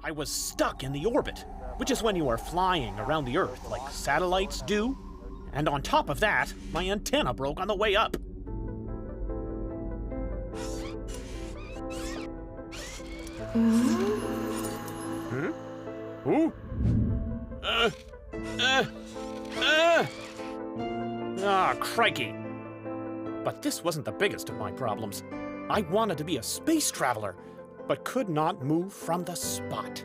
I was stuck in the orbit, which is when you are flying around the Earth like satellites do. And on top of that, my antenna broke on the way up. Hmm? Ooh? Ah, crikey. But this wasn't the biggest of my problems. I wanted to be a space traveler, but could not move from the spot.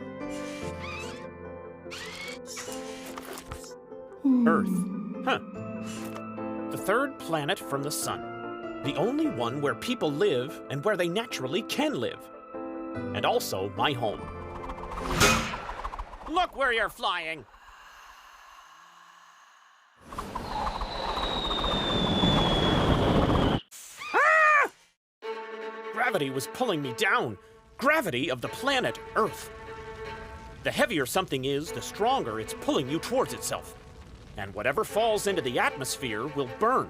Earth. Huh. The third planet from the sun. The only one where people live and where they naturally can live. And also my home. Look where you're flying! Ah! Gravity was pulling me down. Gravity of the planet Earth. The heavier something is, the stronger it's pulling you towards itself. And whatever falls into the atmosphere will burn.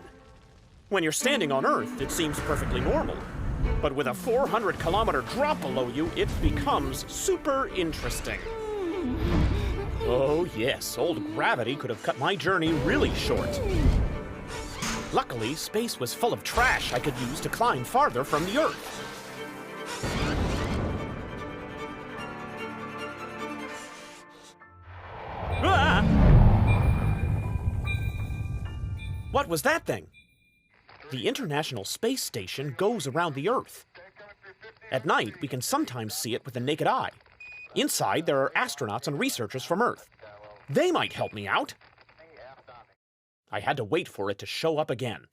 When you're standing on Earth, it seems perfectly normal. But with a 400-kilometer drop below you, it becomes super interesting. Oh yes, old gravity could have cut my journey really short. Luckily, space was full of trash I could use to climb farther from the Earth. Ah! What was that thing? The International Space Station goes around the Earth. At night, we can sometimes see it with the naked eye. Inside, there are astronauts and researchers from Earth. They might help me out. I had to wait for it to show up again.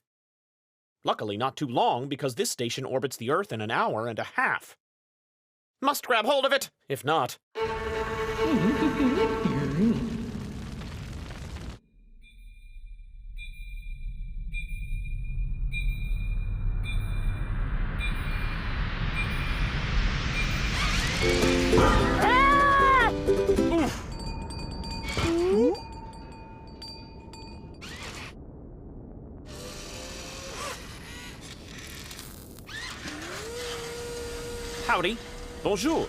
Luckily, not too long, because this station orbits the Earth in an hour and a half. Must grab hold of it, if not. Howdy. Bonjour.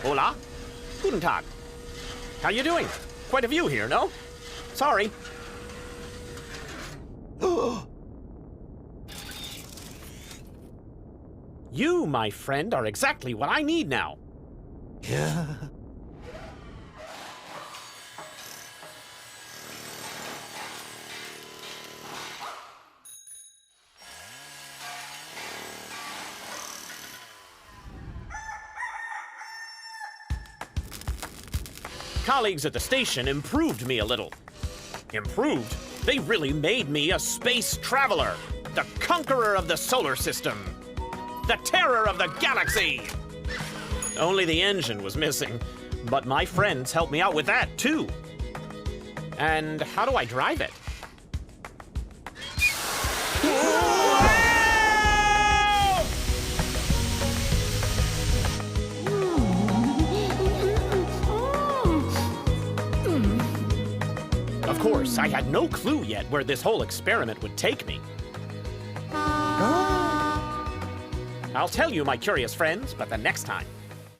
Hola. Guten Tag. How you doing? Quite a view here, no? Sorry. You, my friend, are exactly what I need now. Yeah. Colleagues at the station improved me a little. Improved? They really made me a space traveler. The conqueror of the solar system. The terror of the galaxy. Only the engine was missing, but my friends helped me out with that, too. And how do I drive it? Of course, I had no clue yet where this whole experiment would take me. I'll tell you, my curious friends, but the next time.